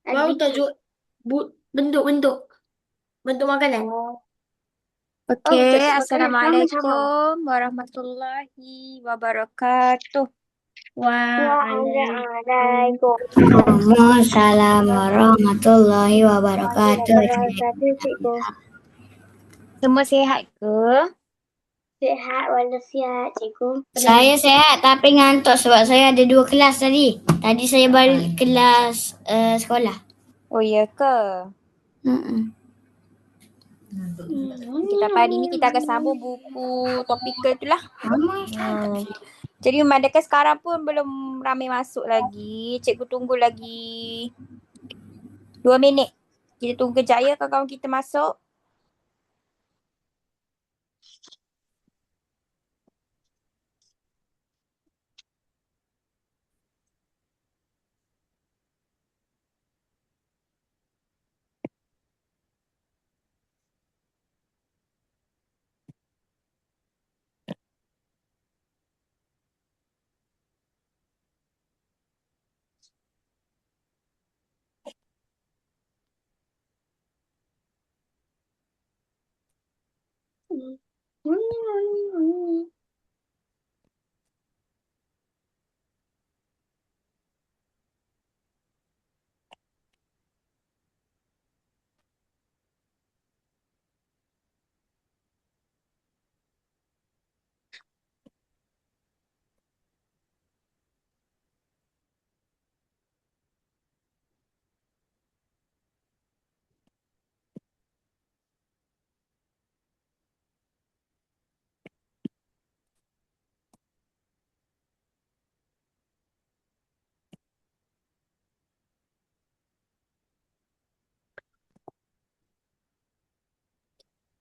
Baru tajuk bentuk-bentuk. Bentuk makanan. Okey, Tajuk makanan sama-sama. Assalamualaikum warahmatullahi wabarakatuh. Waalaikumsalam Waalaikumsalam warahmatullahi wabarakatuh. wabarakatuh, cikgu. Semua sihat ke? Sihat walafiat, cikgu. Saya sehat tapi ngantuk sebab saya ada 2 kelas tadi. Tadi saya balik kelas sekolah. Oh, ya ke? Mm-mm. Kita hari ni kita akan sambung buku topikal tu lah. Jadi memandangkan sekarang pun belum ramai masuk lagi. Cikgu tunggu lagi 2 minit. Kita tunggu kejap ya kawan-kawan kita masuk.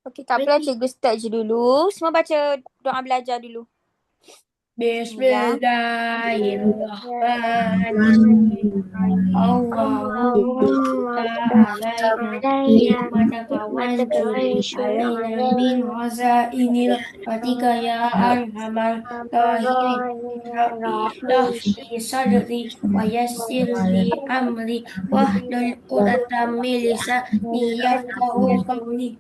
Okey, tak apalah cikgu start je dulu. Semua baca doa belajar dulu. Bismillahirrahmanirrahim. Allahumma alaina nikmataka wanzuri alaina min wazainil fatika ya arhamar rahimin. Rabbi shrah sadri wa yassir li amri wahlul 'uqdatam min lisani yafqahu qawli.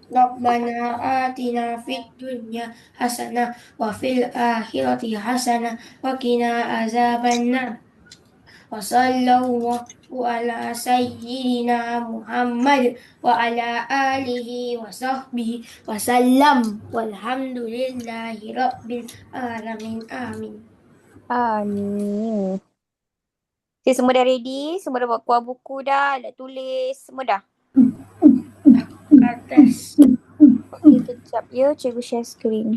Rabbana atina fid dunya hasanah wa fil akhirati hasanah wa qina azabannar. Wa sallallahu ala sayyidina Muhammad wa ala alihi wa sahbihi wa sallam. Walhamdulillahi rabbil alamin. Amin. Amin. Okay, semua dah ready? Semua dah buat keluar buku dah? Dah tulis? Semua dah? Atas. Okay, kejap ya. Cikgu share screen.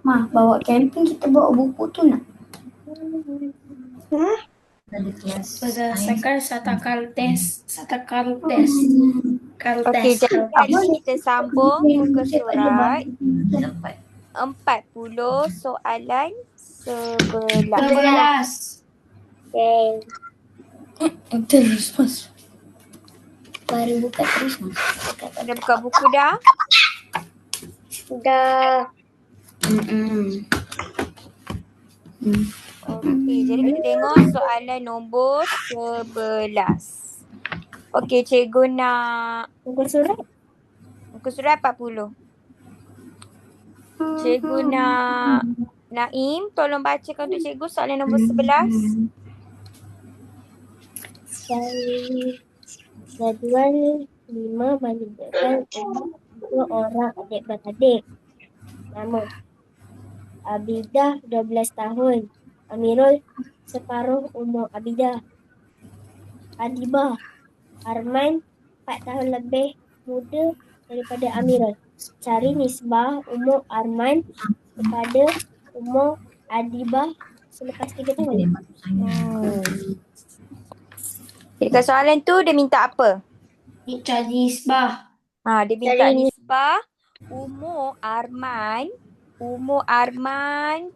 Ma, bawa camping kita bawa buku tu nak? Berdasarkan satakal tes. Okay, jadi hari ni kita sambung muka surat 40 soalan 11. Okay. Terus mas. Baru buka terus mas. Dah buka buku dah? Dah. Okay, jadi kita tengok soalan nombor 11. Okay, cikgu nak Muka surat. muka surat 40. Cikgu nak Naim, tolong bacakan untuk cikgu soalan nombor 11. Jadual 5 menunjukkan dua orang adik-beradik. Nama Abidah 12 tahun. Amirul separuh umur Abidah. Adibah Arman 4 tahun lebih muda daripada Amirul. Cari nisbah umur Arman kepada umur Adibah selepas 3 tahun. Dekat soalan tu dia minta apa? Cari nisbah. Dia minta nisbah umur Arman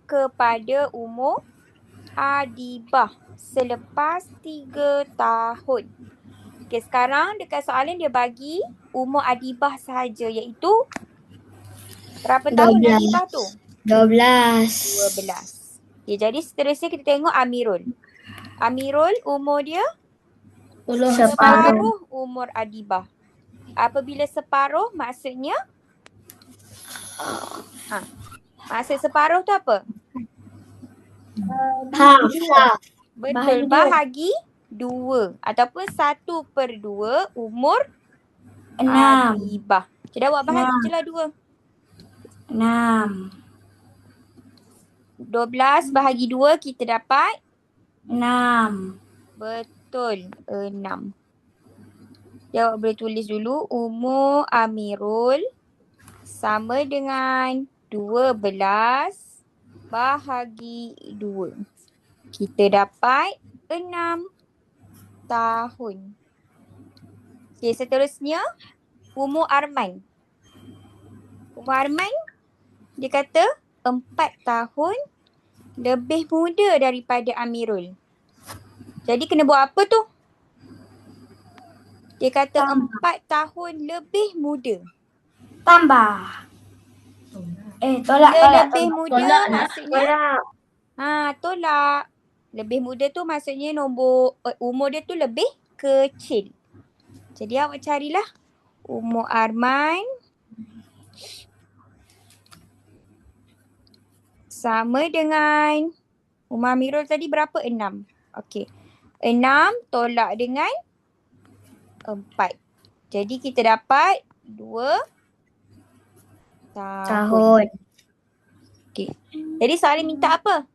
kepada umur Adibah selepas 3 tahun. Okay, sekarang dekat soalan dia bagi umur Adibah sahaja iaitu berapa tahun 12. Adibah tu? 12. 12. Okay, jadi seterusnya kita tengok Amirul. Amirul umur dia Separuh. separuh umur Adibah. Apabila separuh maksudnya maksud separuh tu apa? Half. Betul, bahagi 2 ataupun 1/2 umur 6. Adibah. Jadi awak bahagi je lah 2. 6. 12 bahagi 2 kita dapat 6. betul 6. Jadi awak boleh tulis dulu umur Amirul sama dengan 12 bahagi 2. Kita dapat 6 tahun. Okey, seterusnya umur Arman. Umur Arman dia kata 4 tahun lebih muda daripada Amirul. Jadi kena buat apa tu? Dia kata 4 tahun lebih muda. Tambah. Tolak. Lebih muda maksudnya tolak. Lebih muda tu maksudnya umur dia tu lebih kecil. Jadi awak carilah umur Arman sama dengan umur Amirul tadi berapa? 6. Okey. 6 tolak dengan 4. Jadi kita dapat 2 tahun. Okey. Jadi soalan minta apa?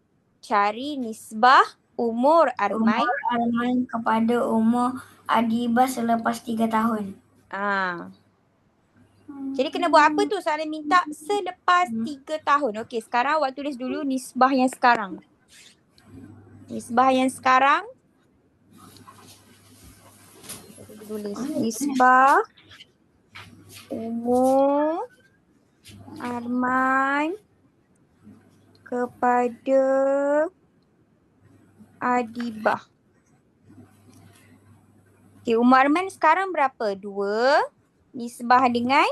Cari nisbah umur Arman. Umur Arman kepada umur Adibah selepas 3 tahun. Jadi kena buat apa tu? Soalan minta selepas 3 tahun. Okey, sekarang awak tulis dulu nisbah yang sekarang. Nisbah yang sekarang. Tulis nisbah umur Arman kepada Adibah. Okey, umur Arman sekarang berapa? 2 nisbah dengan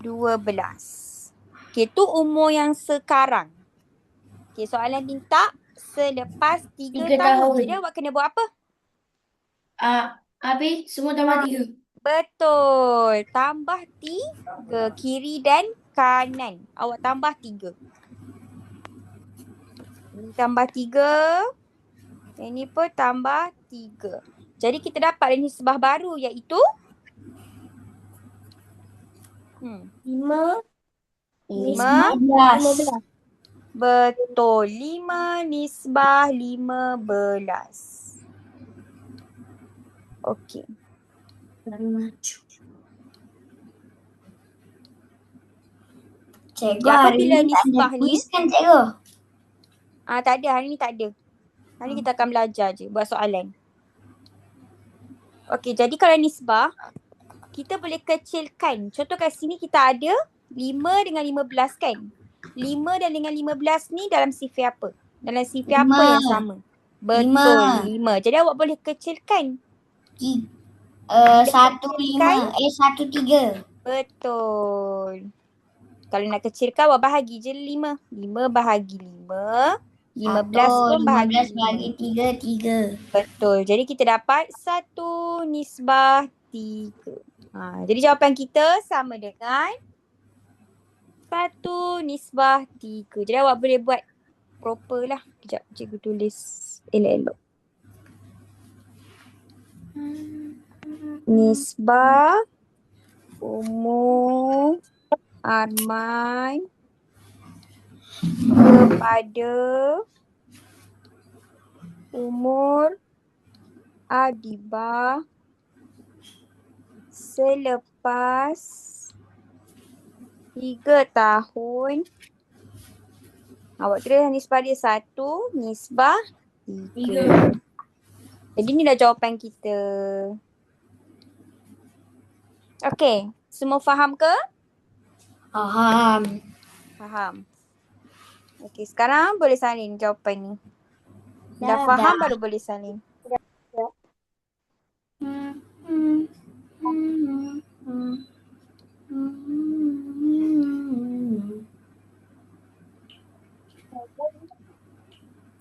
12. Okey, tu umur yang sekarang. Okey, soalan minta selepas 3 tahun. Jadi awak kena buat apa? Habis semua tambah 3. Betul. Tambah 3 kiri dan kanan. Awak tambah 3. Ini tambah 3. Ini pun tambah 3. Jadi kita dapat nisbah baru iaitu 15. Betul. 5 nisbah 15. Okey. Cikgu, Apabila hari ni tak ada nisbah ni kuis kan cikgu? tak ada. Hari ni tak ada. Hari ni kita akan belajar je buat soalan. Okey, jadi kalau nisbah kita boleh kecilkan. Contoh kat sini kita ada 5 dengan 15 kan? 5 dan dengan 15 ni dalam sifir apa? Dalam sifir apa yang sama? Betul, 5. Jadi awak boleh kecilkan. 1, 5. 1, 3. Betul. Kalau nak kecilkan awak bahagi je 5. 5 bahagi 5. 15 pun bahagi 15 bahagi 3, 3. Betul. Jadi kita dapat 1 nisbah 3. Jadi jawapan kita sama dengan 1 nisbah 3. Jadi awak boleh buat proper lah. Sekejap cikgu tulis elok-elok. Nisbah umur Arman kepada umur Adibah selepas 3 tahun. Awak tulis nisbah dia 1, nisbah 3. Jadi ni dah jawapan kita. Okey, semua faham ke? Faham. Okey, sekarang boleh salin jawapan ni. Dah faham baru boleh salin.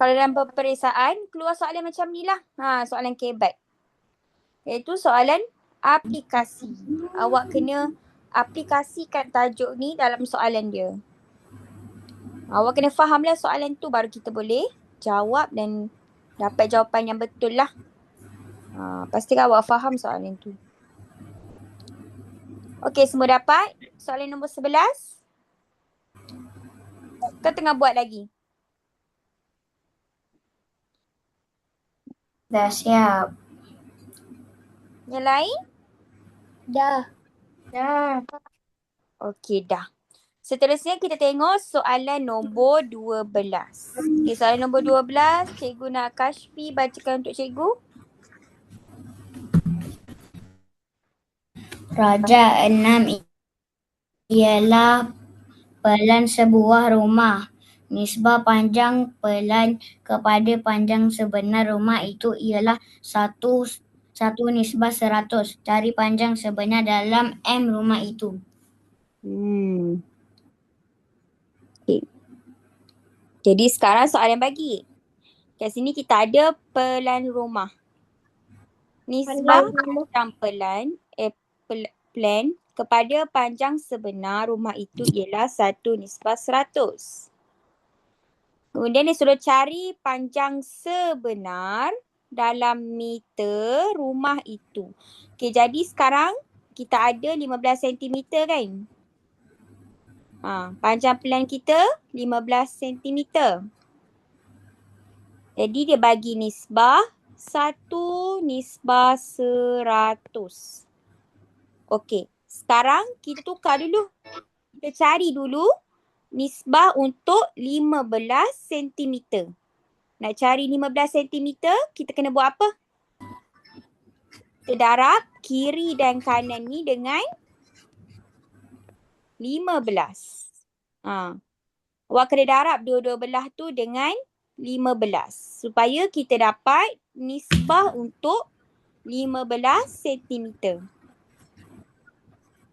Kalau dalam peperiksaan, keluar soalan macam ni lah. Soalan kebat. Iaitu soalan aplikasi. Awak kena aplikasikan tajuk ni dalam soalan dia. Awak kena fahamlah soalan tu baru kita boleh jawab dan dapat jawapan yang betul lah. Pastikan awak faham soalan tu. Okey, semua dapat? Soalan nombor 11. Kau tengah buat lagi? Dah siap. Yang lain? Dah. Okey, dah. Seterusnya kita tengok soalan nombor 12. Okey, soalan nombor 12. Cikgu nak Kashfi bacakan untuk cikgu. Raja 6 ialah pelan sebuah rumah. Nisbah panjang pelan kepada panjang sebenar rumah itu ialah 1 nisbah 100. Cari panjang sebenar dalam M rumah itu. Okay. Jadi sekarang soalan bagi. Kat sini kita ada pelan rumah. Nisbah panjang plan kepada panjang sebenar rumah itu ialah 1 nisbah 100. Kemudian dia suruh cari panjang sebenar dalam meter rumah itu. Okey, jadi sekarang kita ada 15 cm kan? Panjang plan kita 15 cm. Jadi dia bagi nisbah 1 nisbah 100. Okey, sekarang kita tukar dulu. Kita cari dulu nisbah untuk 15 cm. Nak cari 15 cm, kita kena buat apa? Kita darab kiri dan kanan ni dengan 15. Awak kena darab dua-dua belah tu dengan 15. Supaya kita dapat nisbah untuk 15 cm.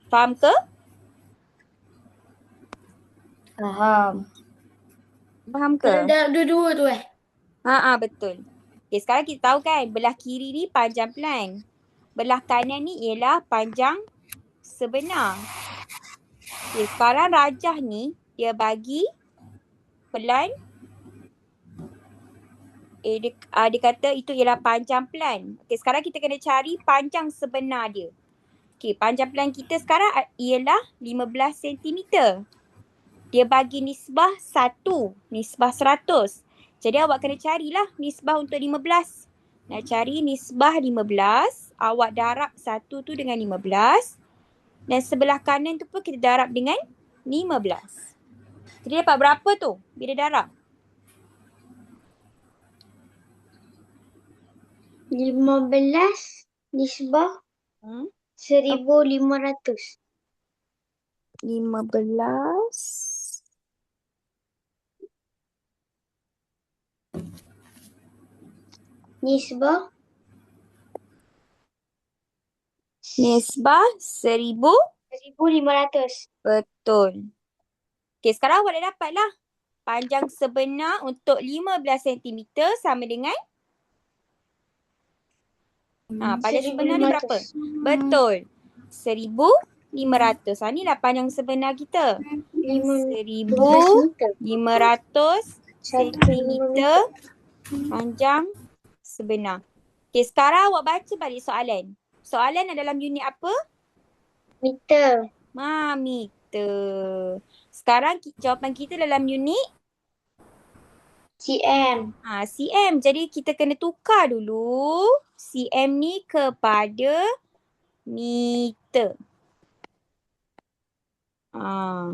Faham ke? Faham ke? Darab dua-dua tu Betul. Okay, sekarang kita tahu kan belah kiri ni panjang plan. Belah kanan ni ialah panjang sebenar. Okay, sekarang rajah ni dia bagi pelan. Dia kata itu ialah panjang plan. Okay, sekarang kita kena cari panjang sebenar dia. Okay, panjang plan kita sekarang ialah 15 cm. Dia bagi nisbah 1 nisbah 100. Jadi awak kena carilah nisbah untuk 15. Nak cari nisbah 15, awak darab 1 tu dengan 15. Dan sebelah kanan tu pun kita darab dengan 15. Jadi dapat berapa tu bila darab? 15 nisbah 1,500. 15 Nisbah 1,500. Betul. Okey, sekarang awak dah dapat lah. Panjang sebenar untuk 15 cm sama dengan panjang sebenar ni berapa? Betul. 1,500. Inilah panjang sebenar kita. 1,500 cm panjang sebenar. Okey, sekarang awak baca balik soalan. Soalan dalam unit apa? Meter. Meter. Sekarang jawapan kita dalam unit cm. cm. Jadi kita kena tukar dulu cm ni kepada meter. 1,5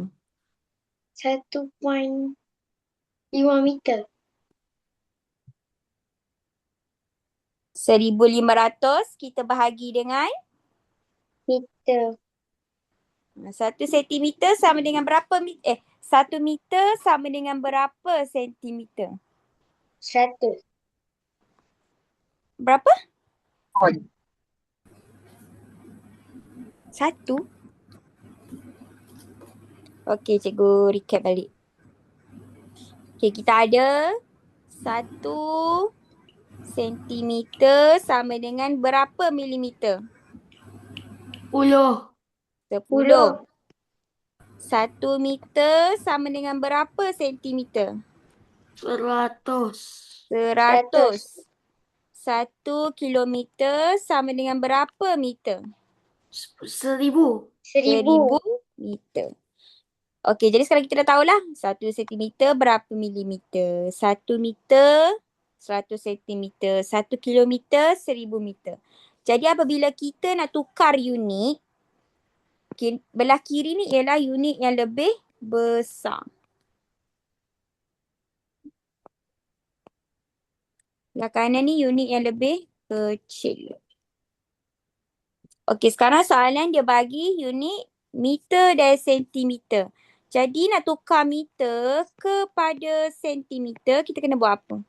meter. 1,500 kita bahagi dengan Meter. 1 sentimeter sama dengan berapa 1 meter sama dengan berapa sentimeter? 100. Berapa? 1. Okey, cikgu recap balik. Okey, kita ada 1 sentimeter sama dengan berapa milimeter? 10. 10. 1 meter sama dengan berapa sentimeter? 100. 100. 1 kilometer sama dengan berapa meter? 1000. 1000. meter. Okey, jadi sekarang kita dah tahulah 1 sentimeter berapa milimeter. 1 meter 100 sentimeter. 1 kilometer 1000 meter. Jadi apabila kita nak tukar unit, belah kiri ni ialah unit yang lebih besar. Belah kanan ni unit yang lebih kecil. Okey, sekarang soalan dia bagi unit meter dan sentimeter. Jadi nak tukar meter kepada sentimeter, kita kena buat apa?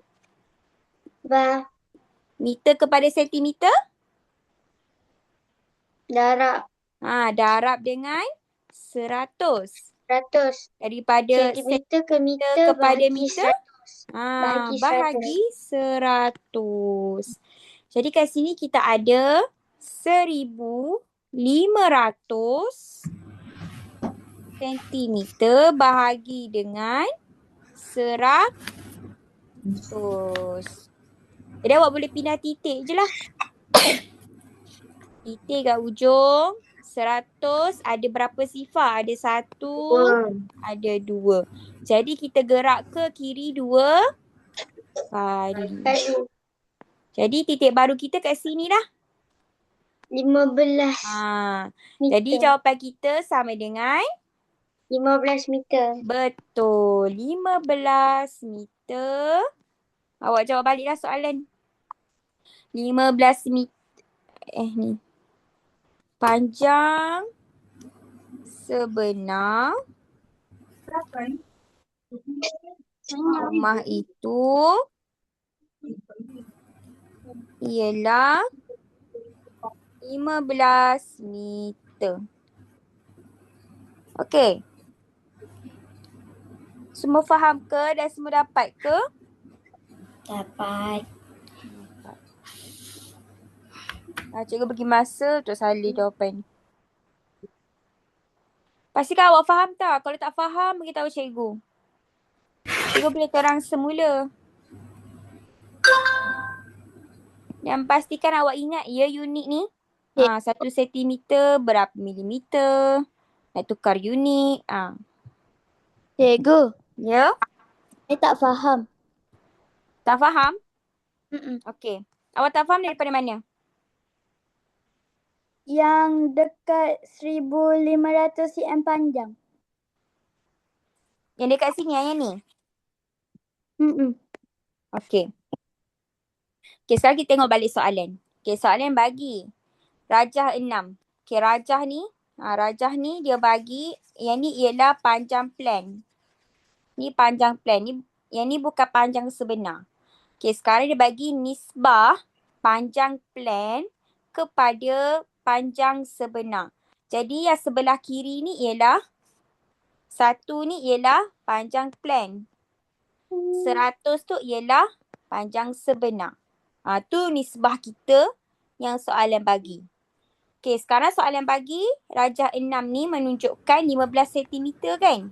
Meter kepada sentimeter? Darab. Darab dengan 100. 100. Daripada Sentimeter ke meter kepada bahagi meter? 100. Bahagi 100. Jadi kat sini kita ada 1500 sentimeter bahagi dengan 100. Jadi awak boleh pindah titik je lah. Titik kat ujung. 100 ada berapa sifar? Ada 1, ada 2. Jadi kita gerak ke kiri 2 kali. Jadi titik baru kita kat sini dah. 15 Jadi meter. jawapan kita sama dengan 15 meter. betul. 15 meter. Awak jawab baliklah soalan. 15 meter. Ni. Panjang sebenar rumah itu ialah 15 meter. Okey. Semua faham ke dan semua dapat ke? Dapat. Cikgu bagi masa untuk salin jawapan ni. Pastikan awak faham tak? Kalau tak faham, beritahu cikgu. Cikgu boleh terang semula. Dan pastikan awak ingat ya unit ni. 1 sentimeter berapa milimeter. Nak tukar unit. Cikgu, Ya? saya tak faham. Tak faham? Okey. Awak tak faham daripada mana? Yang dekat 1500 cm panjang. Yang dekat sini yang ni? Okey. Okey, sekarang kita tengok balik soalan. Okey, soalan bagi rajah 6. Okey, rajah ni dia bagi, yang ni ialah panjang plan. Ni panjang plan. Yang ni bukan panjang sebenar. Okey, sekarang dia bagi nisbah panjang plan kepada panjang sebenar. Jadi yang sebelah kiri ni ialah 1 ni ialah panjang plan. 100 tu ialah panjang sebenar. Tu nisbah kita yang soalan bagi. Okey, sekarang soalan bagi rajah 6 ni menunjukkan 15 cm kan?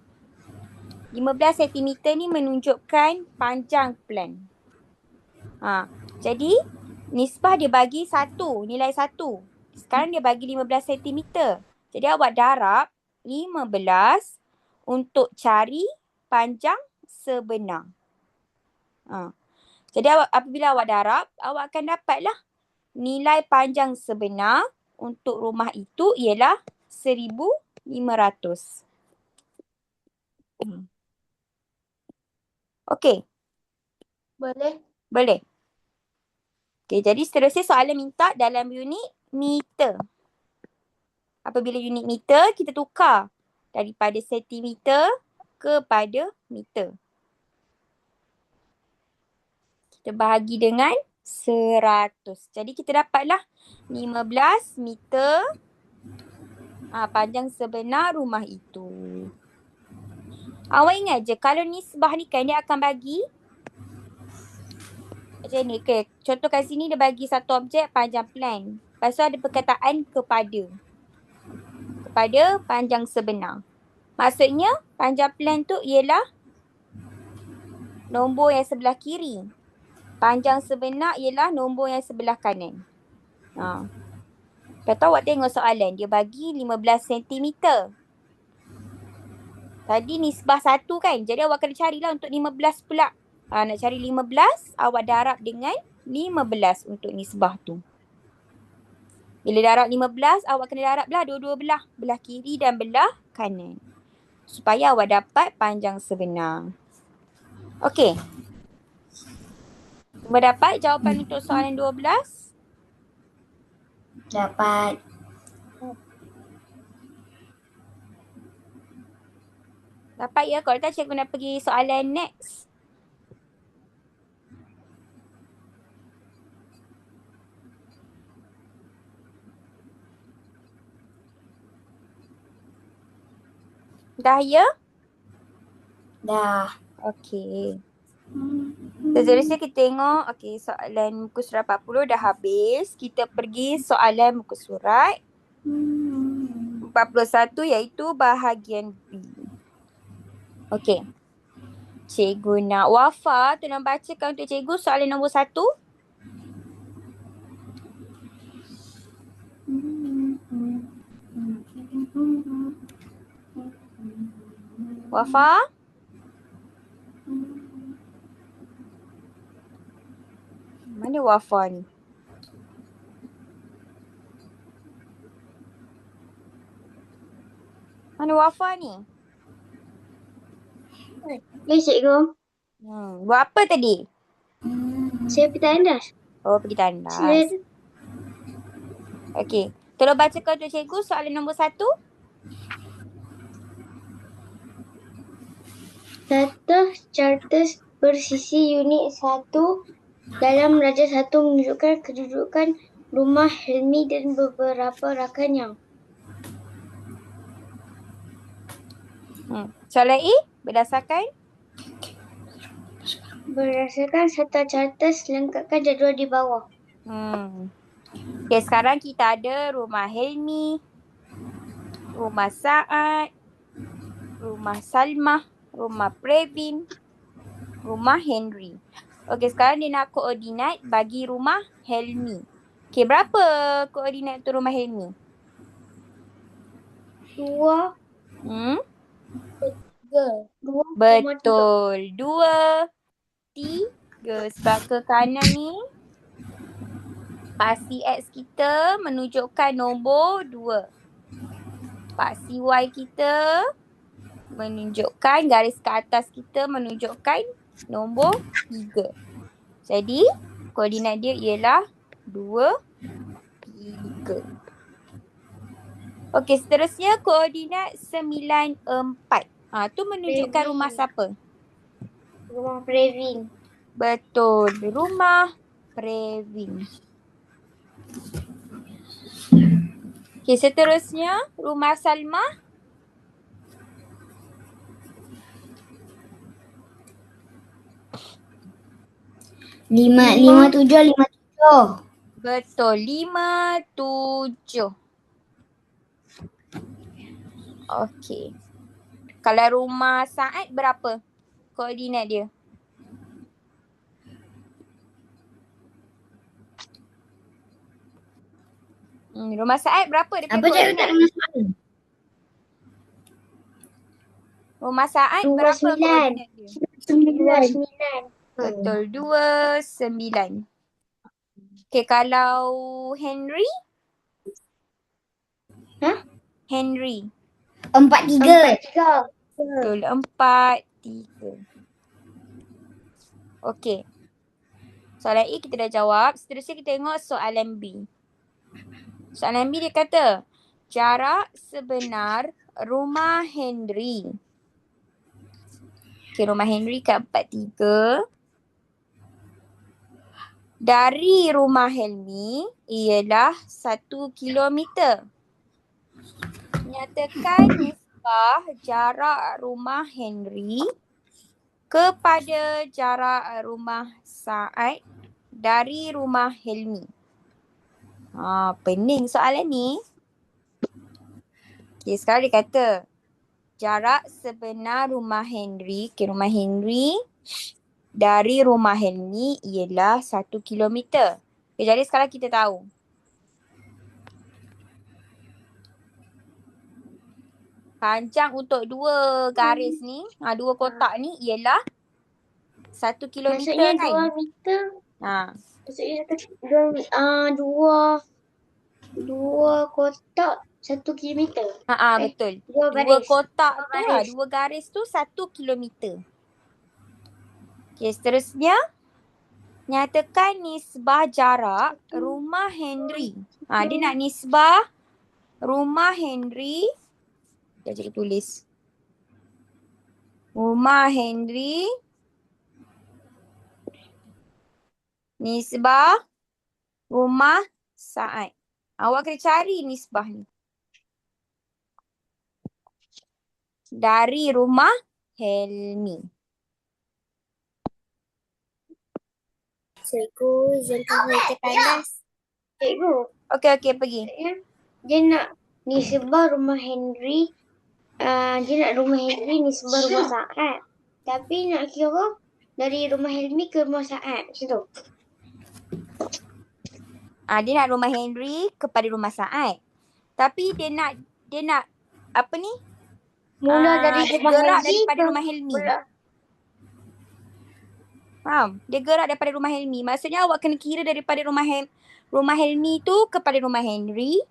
15 cm ni menunjukkan panjang plan. Jadi nisbah dia bagi 1, nilai 1. Sekarang dia bagi 15 cm. Jadi awak darab 15 untuk cari panjang sebenar. Jadi apabila awak darab, awak akan dapatlah nilai panjang sebenar untuk rumah itu ialah 1500. Okey. Boleh. Okey, jadi seterusnya soalan minta dalam unit meter. Apabila unit meter, kita tukar daripada sentimeter kepada meter. Kita bahagi dengan 100. Jadi kita dapatlah 15 meter panjang sebenar rumah itu. Awak ingat je, kalau nisbah ni kan dia akan bagi Macam ni, okay. Contoh kat sini dia bagi satu objek panjang plan. Lepas tu ada perkataan kepada. Kepada panjang sebenar. Maksudnya panjang plan tu ialah nombor yang sebelah kiri. Panjang sebenar ialah nombor yang sebelah kanan. Lepas tu awak tengok soalan. Dia bagi 15 cm. Tadi nisbah 1 kan. Jadi awak kena carilah untuk 15 pula. Nak cari 15, awak darab dengan 15 untuk nisbah tu. Bila darab 15, awak kena darablah dua-dua belah. Belah kiri dan belah kanan. Supaya awak dapat panjang sebenar. Okey. Cuba dapat jawapan untuk soalan 12? Dapat. Dapat ya? Kalau tak, cikgu nak pergi soalan next. Dah ya? Dah. Okey. Seterusnya kita tengok, okey, soalan muka surat 40 dah habis. Kita pergi soalan muka surat 41 iaitu bahagian B. Okey. Cikgu nak Wafa, tolong bacakan untuk cikgu soalan nombor 1. Wafa? Mana Wafa ni? Mana Wafa ni? Ya, cikgu. Buat apa tadi? Saya pergi tandas. Oh, pergi tandas. Saya Okey. Tolong bacakan untuk cikgu soalan nombor 1. Data charters bersisi unit 1 dalam Raja 1 menunjukkan kedudukan rumah Helmi dan beberapa rakannya. Soalan A, berdasarkan Data charters, lengkapkan jadual di bawah. Okay, sekarang kita ada rumah Helmi, rumah Saad, rumah Salmah, rumah Pravin, rumah Henry. Okey, sekarang dia nak koordinat bagi rumah Helmi. Okey, berapa koordinat untuk rumah Helmi? 2, 3. Betul. 2, 3. Sebab ke kanan ni, paksi X kita menunjukkan nombor 2. Paksi Y kita menunjukkan, garis ke atas kita menunjukkan nombor 3. Jadi, koordinat dia ialah 2, 3. Okey, seterusnya koordinat 9, 4. Tu menunjukkan rumah siapa? Rumah Pravin. Betul, rumah Pravin. Okey, seterusnya rumah Salmah. Lima tujuh. Betul, 5, 7. Okey. Kalau rumah Saad berapa koordinat dia? Rumah Saad berapa dia punya Apa cikgu tak koordinat? dengar soalan? Rumah Saad 2, berapa 9. koordinat dia? 9. Betul, 2, 9. Okey, kalau Henry? Henry. 4, 3. 3. Betul, 4, 3. Okey. Soalan A kita dah jawab. Seterusnya kita tengok soalan B. Soalan B dia kata, jarak sebenar rumah Henry. Okey, rumah Henry kat 43. Dari rumah Helmi ialah 1 kilometer. Nyatakan nisbah jarak rumah Henry kepada jarak rumah Saad dari rumah Helmi. Pening soalan ni. Okay, sekarang dia kata jarak sebenar rumah Henry dari rumah Helmi ialah 1 kilometer. Okay, jadi sekarang kita tahu. Panjang untuk dua garis ni, dua kotak ni ialah 1 kilometer Maksudnya kan? 2 meter. Ha. Dua kotak 1 kilometer. Betul. Dua Dua baris. kotak Dua tu, baris. dua garis tu 1 kilometer. Okay, seterusnya. Nyatakan nisbah jarak rumah Henry. Dia nak nisbah rumah Henry. Sekejap cikgu tulis. Rumah Henry. Nisbah rumah Saad. Awak kena cari nisbah ni. Dari rumah Helmi. Cikgu, Zulkifli Kandas. Cikgu, Okey, pergi. dia nak nisbah rumah Henry. Dia nak rumah Henry nisbah rumah Saad. Tapi nak kira dari rumah Helmi ke rumah Saad. Macam tu. Dia nak rumah Henry kepada rumah Saad. Tapi dia nak apa ni? Mula dari dia rumah gerak Helmi daripada ke rumah Helmi. mula. Faham? Dia gerak daripada rumah Helmi. Maksudnya awak kena kira daripada rumah Helmi tu kepada rumah Henry.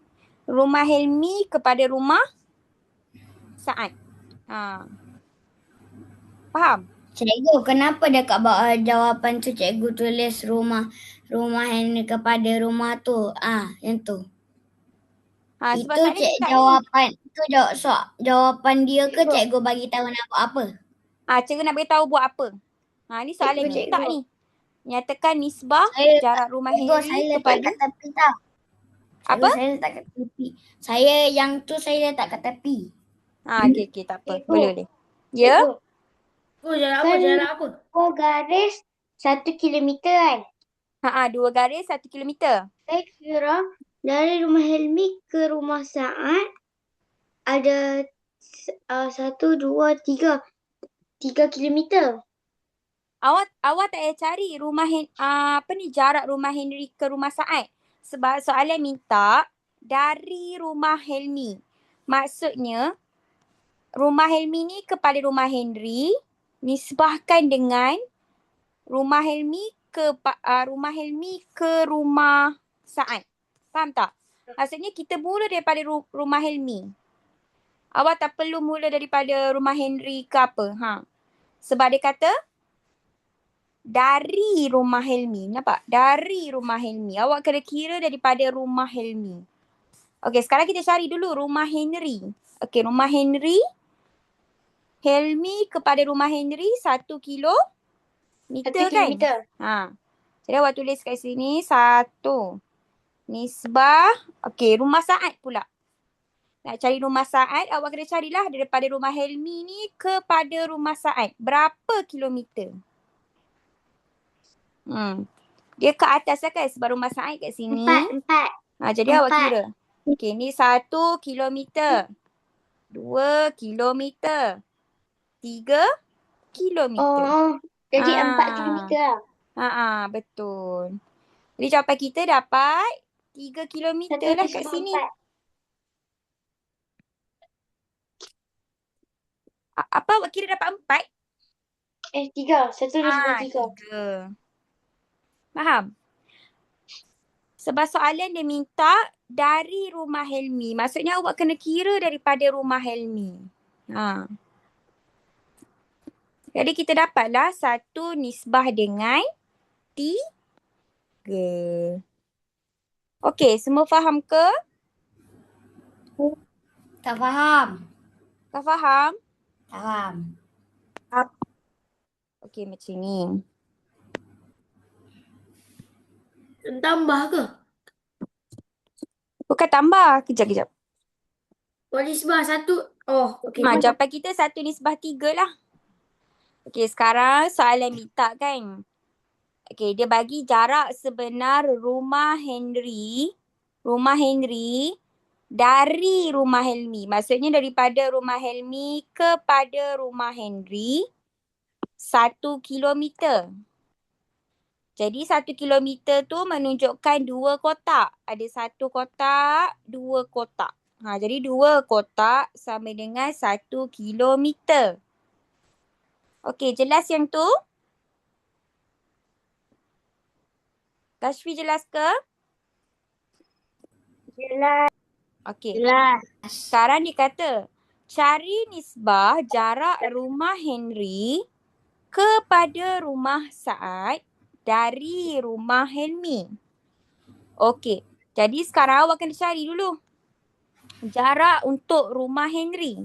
Rumah Helmi kepada rumah Saad. Faham? Cikgu, kenapa dekat bawah jawapan tu cikgu tulis rumah ini kepada rumah tu? Yang tu. Sebab Itu Saad ni dekat jawapan tu jawapan dia ke cikgu bagi tahu nak buat apa? Cikgu nak beritahu buat apa. Ni soalan Cikgu. kita ni. Nyatakan nisbah jarak rumah Cikgu, Henry saya letak kepada kat tepi tau. apa? Saya letak kat tepi. Saya yang tu saya letak kat tepi. Okey, tak apa. Cikgu. Boleh. Ya? Cikgu, Jalan apa? dua garis 1 kilometer kan? Dua garis 1 kilometer. Saya kira dari rumah Helmi ke rumah Saad ada 1, 2, 3. 3 kilometer. Awak tak payah cari rumah jarak rumah Henry ke rumah Saad. Sebab soalan minta dari rumah Helmi. Maksudnya rumah Helmi ni kepada rumah Henry nisbahkan dengan rumah Helmi ke rumah Saad. Faham tak? Maksudnya kita mula daripada rumah Helmi. Awak tak perlu mula daripada rumah Henry ke apa. Sebab dia kata dari rumah Helmi. Nampak? Dari rumah Helmi. Awak kena kira daripada rumah Helmi. Okey, sekarang kita cari dulu rumah Henry. Okey, rumah Henry. Helmi kepada rumah Henry 1 kilometer 1 kilometer. kan? Jadi awak tulis kat sini 1. Nisbah. Okey, rumah Saad pula. Nak cari rumah Saad, awak kena carilah daripada rumah Helmi ni kepada rumah Saad. Berapa kilometer? Dia ke atas lah kan sebab rumah Saad kat sini. 4. Jadi awak kira. Okey, ni 1 kilometer. 2 kilometer. 3 kilometer. Jadi 4 kilometer lah. Betul. Jadi jawapan kita dapat 3 kilometer lah kat sini. 1/4. Apa awak kira dapat 4? 3. 1/3. 3. Faham? Sebab soalan dia minta dari rumah Helmi. Maksudnya awak kena kira daripada rumah Helmi. Jadi kita dapatlah 1 nisbah dengan 3. Okey, semua faham ke? Tak faham. Tak faham? Tak faham. Okey, macam ni. Tambah ke? Bukan tambah. Kejap. Nisbah 1. Okey. Jawapan kita 1 nisbah 3 lah. Okey, sekarang soalan minta kan. Okey, dia bagi jarak sebenar rumah Henry dari rumah Helmi. Maksudnya daripada rumah Helmi kepada rumah Henry 1 kilometer. Jadi 1 kilometer tu menunjukkan 2 kotak. Ada 1 kotak, 2 kotak. Jadi 2 kotak sama dengan 1 kilometer. Okey, jelas yang tu? Kashfi jelas ke? Jelas. Okey. Jelas. Sekarang dia kata, cari nisbah jarak rumah Henry kepada rumah Saad dari rumah Helmi. Okey. Jadi sekarang awak kena cari dulu jarak untuk rumah Henry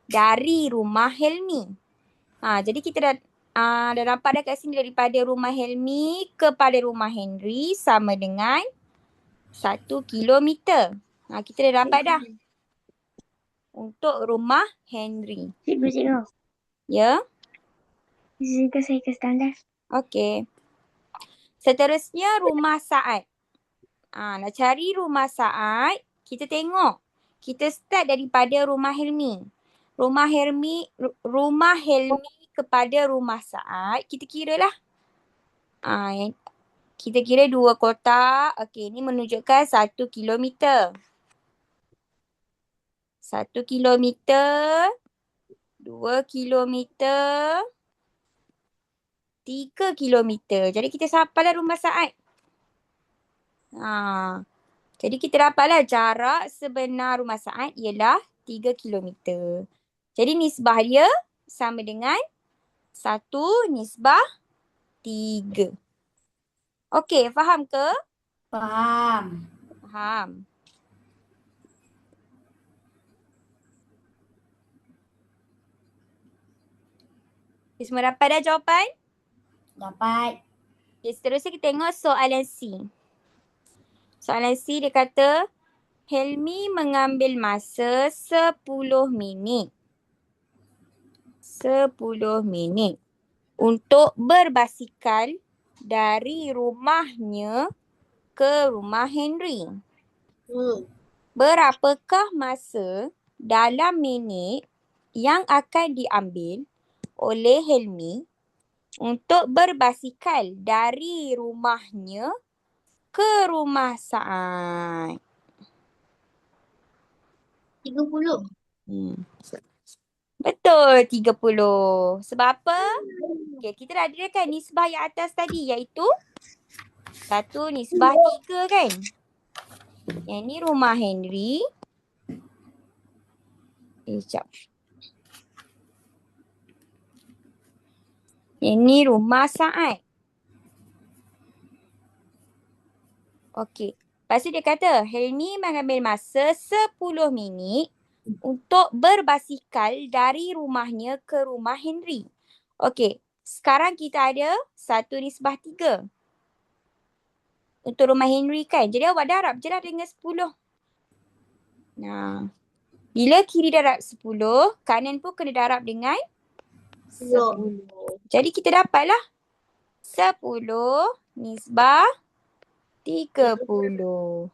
dari rumah Helmi. Jadi kita dah nampak dah kat sini daripada rumah Helmi kepada rumah Henry sama dengan 1 kilometer. Kita dah dapat dah. Untuk rumah Henry. Cikgu. Ya? Cikgu saya ke standar. Okey. Seterusnya rumah Saad. Nak cari rumah Saad, kita tengok. Kita start daripada rumah Helmi. Rumah Helmi kepada rumah Saad, kita kira lah. Kita kira 2 kotak. Okey, ini menunjukkan 1 kilometer. 1 kilometer, 2 kilometer, 3 kilometer. Jadi kita sampailah rumah Saad. Jadi kita dapatlah jarak sebenar rumah Saad ialah 3 kilometer. Jadi nisbah dia sama dengan 1 nisbah 3. Okey, faham ke? Faham. Faham. Semua dapat dah jawapan? Dapat. Okay, seterusnya kita tengok soalan C. Soalan C dia kata, Helmi mengambil masa 10 minit. 10 minit untuk berbasikal dari rumahnya ke rumah Henry. Berapakah masa dalam minit yang akan diambil oleh Helmi untuk berbasikal dari rumahnya ke rumah Saad? 30. Betul, 30. Sebab apa? Okay, kita dah ada kan nisbah yang atas tadi iaitu 1 nisbah 3 kan? Yang ni rumah Henry. Sekejap. Yang ni rumah Saad. Okey. Lepas tu dia kata, Helmi mengambil masa 10 minit untuk berbasikal dari rumahnya ke rumah Henry. Okey. Sekarang kita ada 1 nisbah 3. Untuk rumah Henry kan. Jadi awak darab je lah dengan 10. Bila kiri darab 10, kanan pun kena darab dengan 10. Jadi kita dapatlah 10 nisbah 30.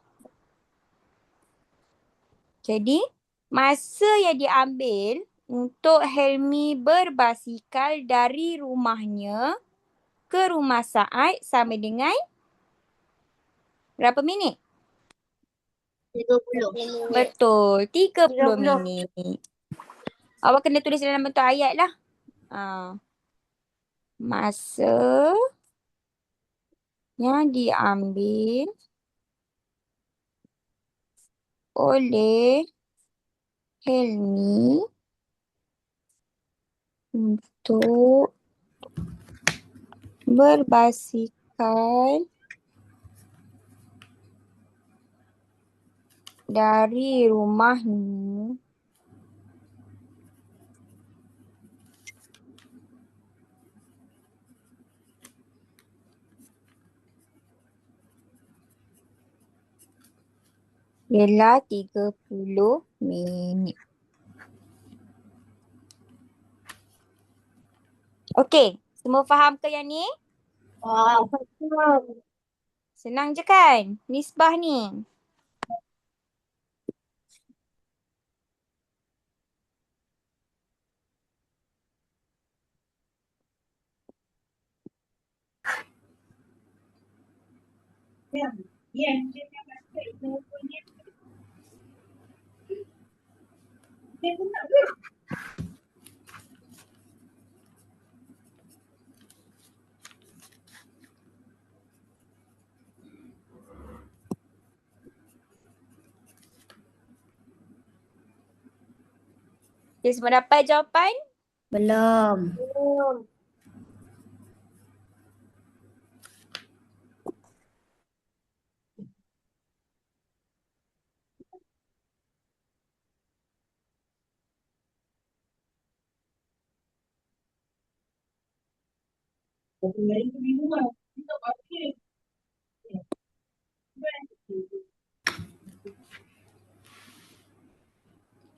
Jadi masa yang diambil untuk Helmi berbasikal dari rumahnya ke rumah Saad sama dengan berapa minit? 30. Betul, 30 minit. Awak kena tulis dalam bentuk ayat lah. Masa yang diambil oleh Helmi untuk berbasikal dari rumahnya ialah 30 minit. Okey, semua faham ke yang ni? Senang je kan? Nisbah ni. Okay, semua dapat jawapan? Belum.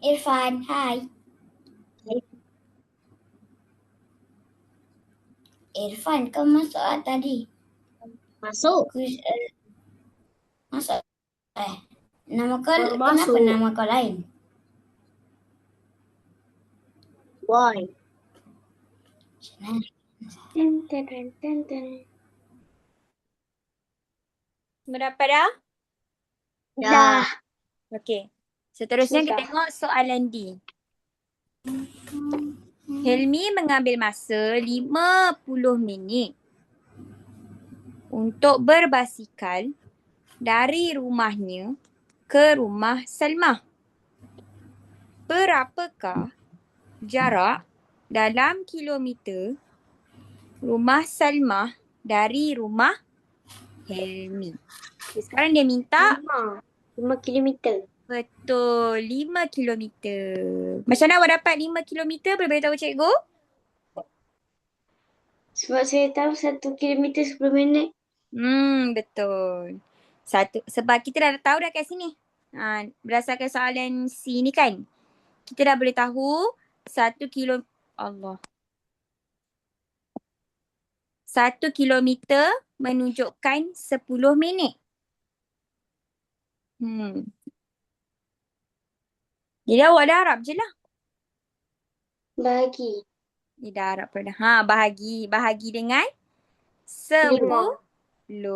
Irfan, hai. Irfan, kau masuk tadi? Masuk. Masuk. Nama kau, Baru kenapa masuk. nama kau lain? Why? Senang. Semua dapat dah? Dah. Okay. Seterusnya kita Susah. tengok soalan D. Helmi mengambil masa 50 minit untuk berbasikal dari rumahnya ke rumah Salmah. Berapakah jarak dalam kilometer rumah Salmah dari rumah Helmi? Okay, sekarang dia minta 5 kilometer. betul 5 kilometer. Macam mana awak dapat 5 kilometer? Boleh beritahu cikgu? Sebab saya tahu 1 kilometer 10 minit. Betul. Sebab kita dah tahu dah kat sini. Berdasarkan soalan C ni kan. Kita dah boleh tahu 1 kilometer menunjukkan 10 minit. Jadi awak dah harap je lah. Bahagi. Dia dah harap pernah. Bahagi dengan 10. 10.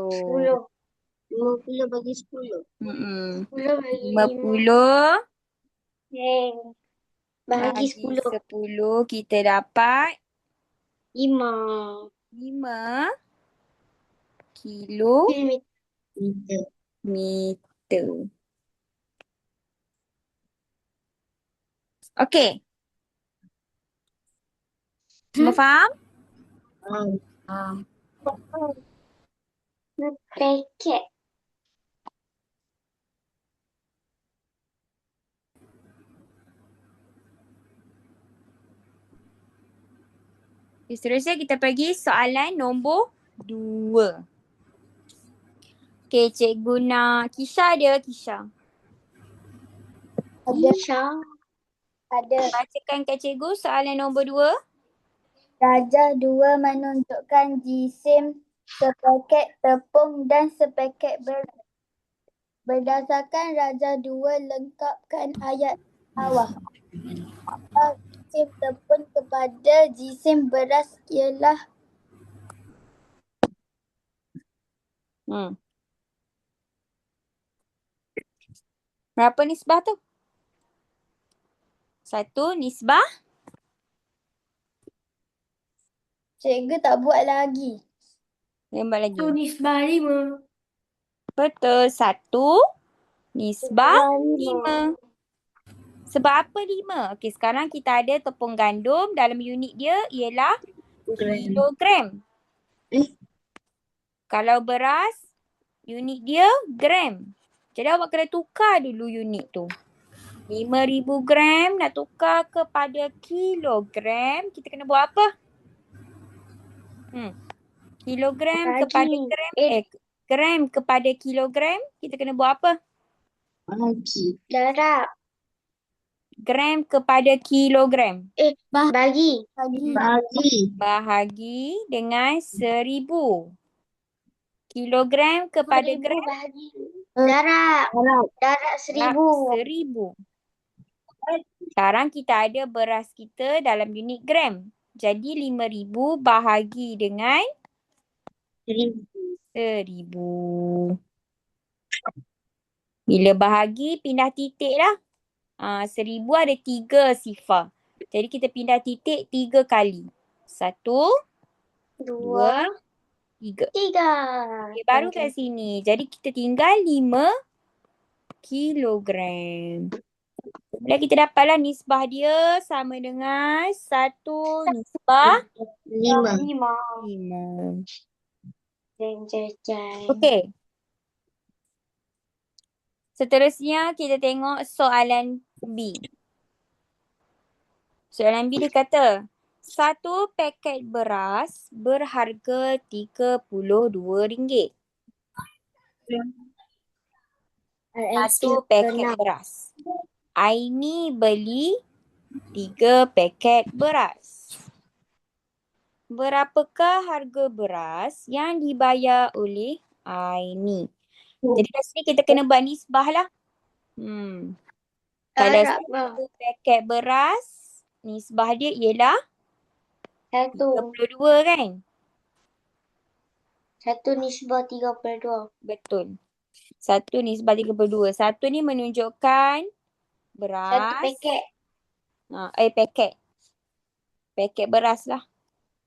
50 bagi 10. 10 10 bagi 50 Bahagi 10. 10 kita dapat 5 5 kilometer. Okey. Semua faham? Paket. Seterusnya kita pergi soalan nombor 2. Okey, cikgu nak Kisha dia, Kisha. Ada. Bacakan kat cikgu soalan nombor 2. Darjah 2 menunjukkan jisim sepaket tepung dan sepaket beras. Berdasarkan darjah 2, lengkapkan ayat bawah. Jisim tepung kepada jisim beras ialah Berapa nisbah tu? 1 nisbah. cikgu tak buat lagi. Lembar lagi. 1 nisbah 5. Betul. 1 nisbah 5. Sebab apa 5? Okey, sekarang kita ada tepung gandum. Dalam unit dia ialah kilogram. Kalau beras, unit dia gram. Jadi awak kena tukar dulu unit tu. 5,000 gram nak tukar kepada kilogram. Kita kena buat apa? Kilogram Bagi. kepada gram. Gram kepada kilogram. Kita kena buat apa? Darab. Gram kepada kilogram. Bagi. Bahagi dengan 1,000. Kilogram kepada 1000 gram. bahagi darat. Darat 1000. 1000. Sekarang kita ada beras kita dalam unit gram. Jadi 5,000 bahagi dengan 1,000. Bila bahagi, pindah titik lah. 1,000 ada 3 sifar. Jadi kita pindah titik 3 kali. 1, 2, 3. 3. Okay, baru kat sini. Jadi kita tinggal 5 kilogram. Bila kita dapatlah nisbah dia sama dengan 1 nisbah 5. 5. Jeng. Okey. Seterusnya kita tengok soalan B. Soalan B dia kata, 1 paket beras berharga RM32. 1 paket beras. Aini beli 3 paket beras. Berapakah harga beras yang dibayar oleh Aini? Jadi kat sini kita kena buat nisbah lah. Kalau Harap 1 paket beras, nisbah dia ialah 1. 32 kan? 1 nisbah 32. Betul. 1 nisbah 32. 1 ni menunjukkan beras. 1 paket. Paket. Paket beras lah.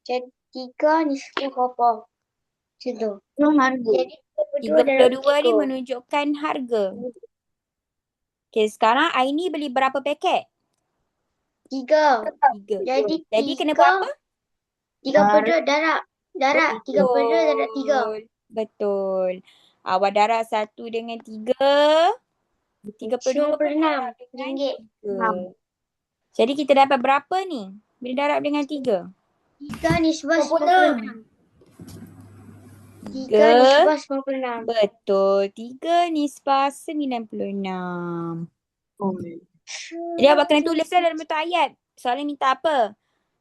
3 nisbah apa? Macam tu. Jadi 32 ni menunjukkan harga. Okay, sekarang Aini beli berapa paket? 3. 3. Jadi kena berapa? 32 darat. 32 darat 3. Betul. Awak darat 1 dengan 3. 32 96 ringgit. Jadi kita dapat berapa ni? Bila darab dengan 3? 3 nisbah 96. 3 nisbah 96. Betul. 3 nisbah 96. Jadi awak kena tulislah dalam bentuk ayat. Soalan minta apa?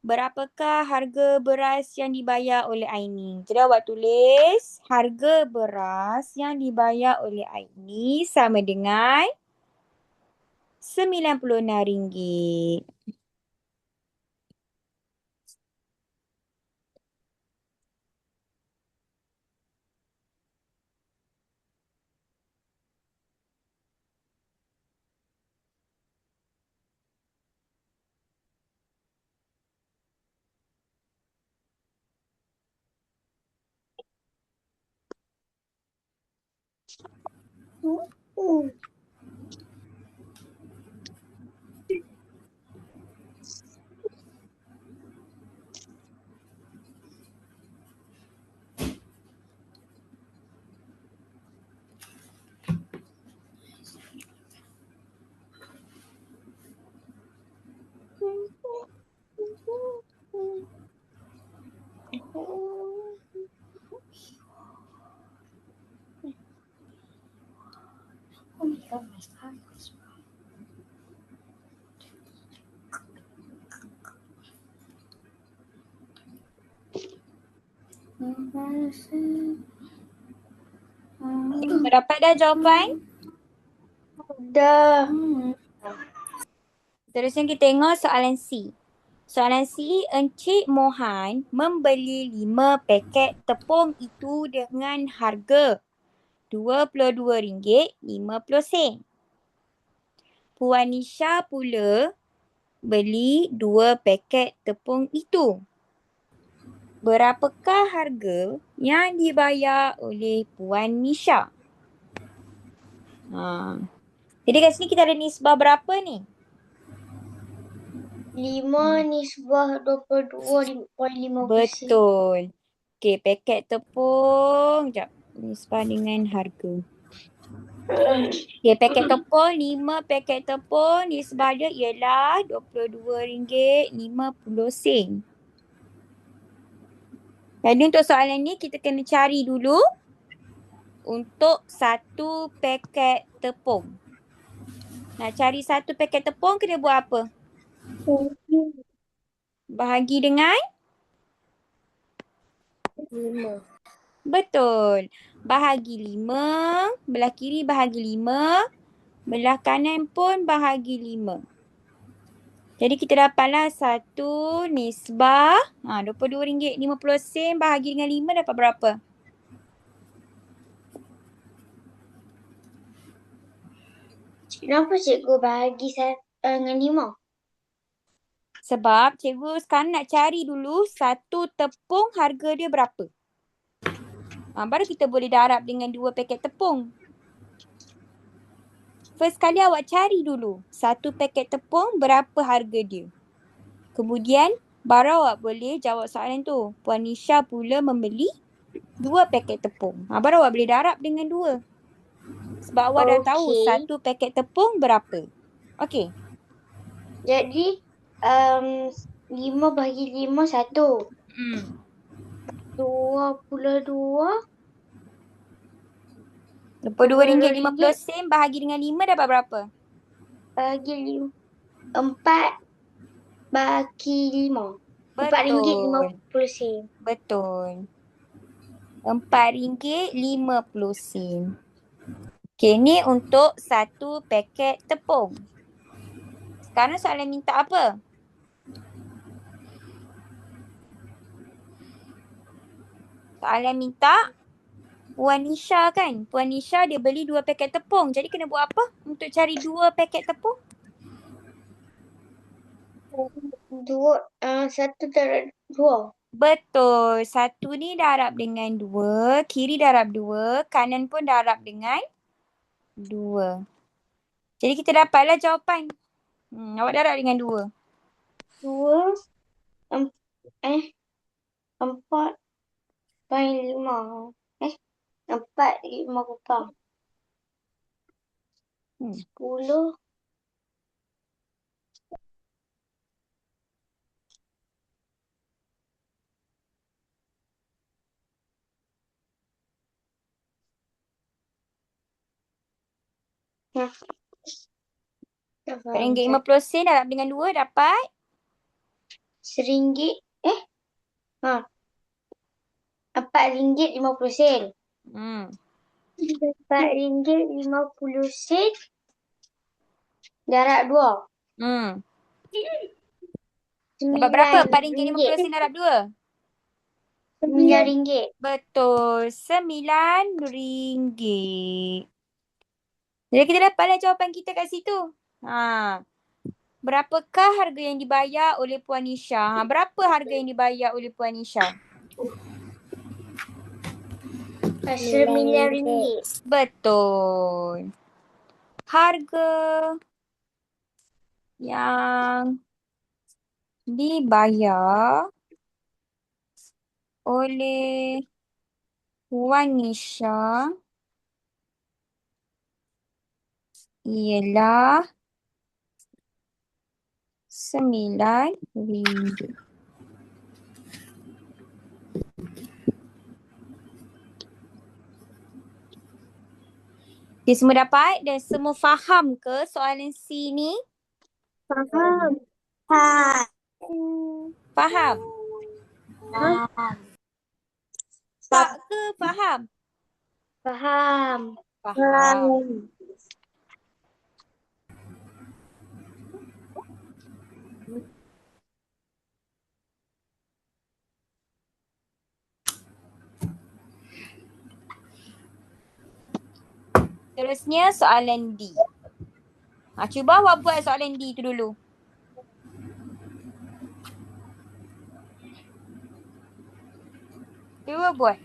Berapakah harga beras yang dibayar oleh Aini? Jadi awak tulis harga beras yang dibayar oleh Aini sama dengan RM96. Dapat dah jawapan? Dah. Terusnya kita tengok soalan C. Soalan C, Encik Mohan membeli 5 paket tepung itu dengan harga RM22.50. Puan Nisha pula beli 2 paket tepung itu. Berapakah harga yang dibayar oleh Puan Nisha? Jadi kat sini kita ada nisbah berapa ni? 5 nisbah 22.50%. Betul. Okey, paket tepung. Sekejap. Nisbah dengan harga. Okey, paket tepung. 5 paket tepung. Nisbah dia ialah RM22.50. Jadi untuk soalan ni kita kena cari dulu untuk 1 paket tepung. Nak cari 1 paket tepung kena buat apa? Bahagi dengan? 5. Betul. bahagi 5. Belah kiri bahagi 5. Belah kanan pun bahagi 5. Jadi kita dapatlah 1 nisbah RM22.50 bahagi dengan 5 dapat berapa? Kenapa cikgu bahagi dengan 5? Sebab cikgu sekarang nak cari dulu satu tepung harga dia berapa. Baru kita boleh darab dengan 2 paket tepung. First kali awak cari dulu satu paket tepung berapa harga dia. Kemudian baru awak boleh jawab soalan tu. Puan Nisha pula membeli 2 paket tepung. Baru awak boleh darab dengan 2. Sebab awak dah tahu satu paket tepung berapa. Okey. Jadi 5 bahagi 5 1. 22 RM22.50 bahagi dengan 5 dapat berapa? bahagi 5. 4 bagi 5. Betul. RM4.50. Betul. RM4.50. Okey, ni untuk satu paket tepung. Sekarang soalan minta apa? Soalan minta Puan Nisha kan? Puan Nisha dia beli 2 paket tepung. Jadi kena buat apa untuk cari 2 paket tepung? 1 darab 2. Betul. 1 ni darab dengan 2. Kiri darab 2. Kanan pun darab dengan 2. Jadi kita dapatlah jawapan. Awak darab dengan 2. 2 4 bagi 5. 4 5 kupang. 10. RM4.50 darab dengan 2 dapat? RM1. RM4.50. RM4.50 darab 2. Dapat berapa? RM4.50 darab 2? RM9. Betul. RM9. Jadi kita dapatlah jawapan kita kat situ. Berapakah harga yang dibayar oleh Puan Nisha? Berapa harga yang dibayar oleh Puan Nisha? RM9. Betul. Harga yang dibayar oleh Puan Nisha ialah RM9. Okay, semua dapat dan semua faham ke soalan C ni? Faham. Faham? Tak ke faham? Faham. Faham. Terusnya soalan D. Cuba awak buat soalan D tu dulu. Cuba buat.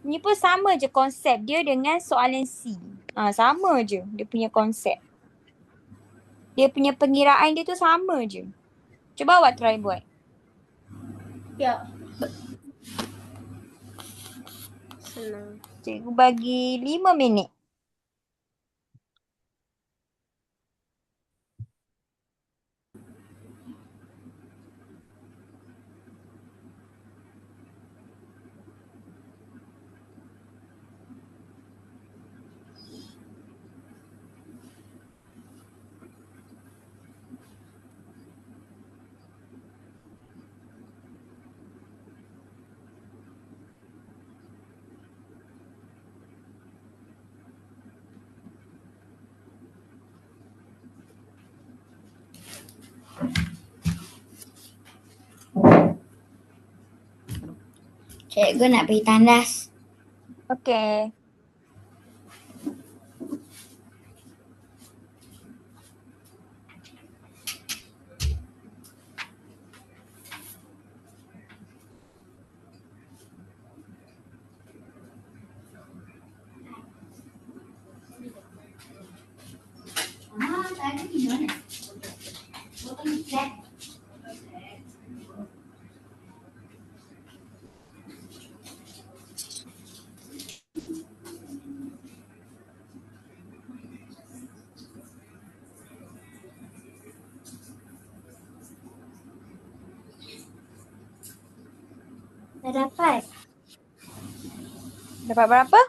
Ni pun sama je konsep dia dengan soalan C. Sama je dia punya konsep. Dia punya pengiraan dia tu sama je. Cuba awak try buat. Ya. Senang. Cikgu bagi 5 minit. Cikgu nak pergi tandas. Okey. Tadi di mana? Dah dapat. Dapat berapa?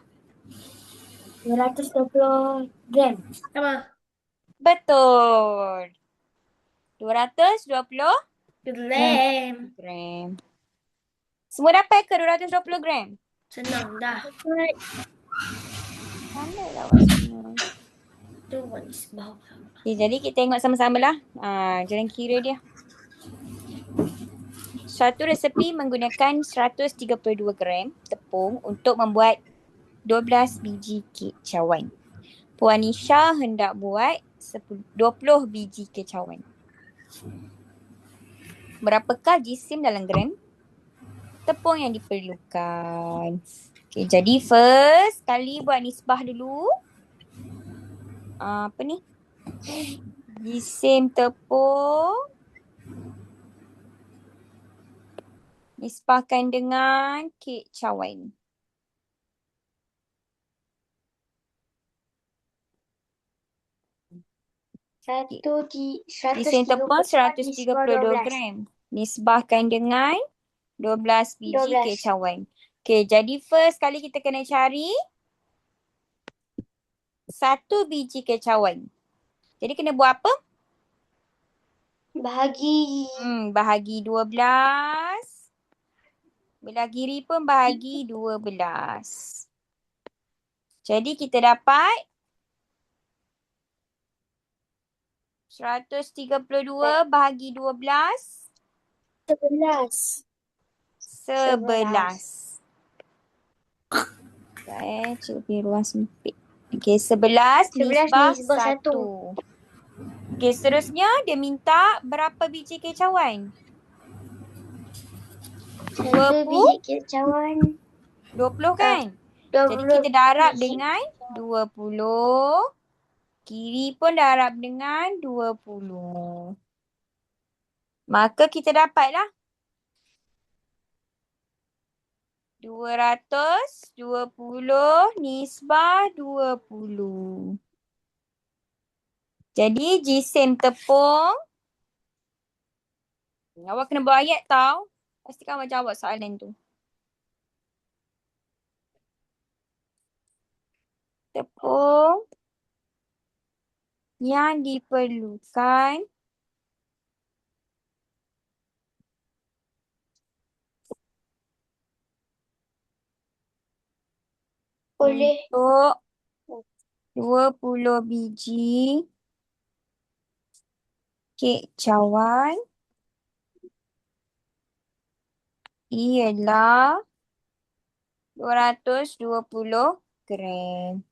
220 gram. Sama. Betul. 220 Gram. gram. Semua dapat ke 220 gram? Senang dah. Dapat. Mana lah awak semua? Tu manis bau. Okay, jadi kita tengok sama-sama lah. Jalan kira dia. Suatu resepi menggunakan 132 gram tepung untuk membuat 12 biji kek cawan. Puan Nisha hendak buat 20 biji kek cawan. Berapakah jisim dalam gram tepung yang diperlukan? Okay, jadi first kali buat nisbah dulu. Apa ni? Jisim tepung nisbahkan dengan kek cawan. Jisim tepung 132 gram. Nisbahkan dengan 12 biji 12. kek cawan. Okay, jadi first kali kita kena cari 1 biji kek cawan. Jadi kena buat apa? Bahagi. Bahagi 12. Belah kiri pun bahagi 12. Jadi kita dapat 132 bahagi 12. 11. 11. Cikgu punya ruang sempit. Okey, 11 nisbah 1. Okey, seterusnya dia minta berapa biji kek cawan? 1 biji kek cawan. 20 kan? 20 Jadi kita darab biji. dengan 20. Kiri pun darab dengan 20. Maka kita dapatlah 220 nisbah 20. Jadi jisim tepung. Awak kena buat ayat tau. Pastikan awak jawab soalan tu. Tepung yang diperlukan Boleh. untuk 20 biji kek cawan ialah 220 gram.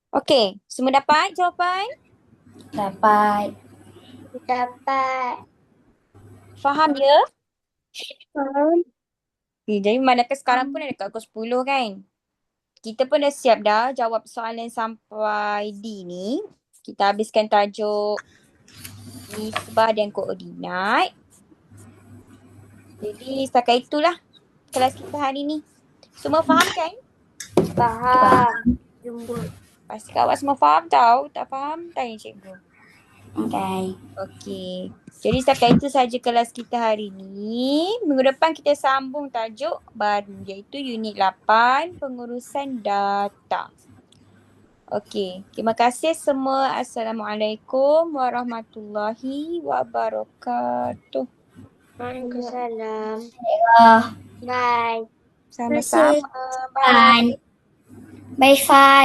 Okey, semua dapat jawapan? Dapat. Dapat. Faham ya? Faham. Okay, jadi manakah sekarang pun dah dekat pukul 10 kan? Kita pun dah siap dah jawab soalan sampai D ni. Kita habiskan tajuk nisbah dan koordinat. Jadi setakat itulah kelas kita hari ni. Semua faham kan? Faham. Jumpa. Pastikan awak semua faham tau. Tak faham, tanya cikgu. Okay. Okey. Jadi setakat itu saja kelas kita hari ni. Minggu depan kita sambung tajuk baru iaitu unit 8 pengurusan data. Okey. Terima kasih semua. Assalamualaikum warahmatullahi wabarakatuh. Waalaikumsalam. Oh, Bye. Sama-sama. Bye. kan. Bye Fa.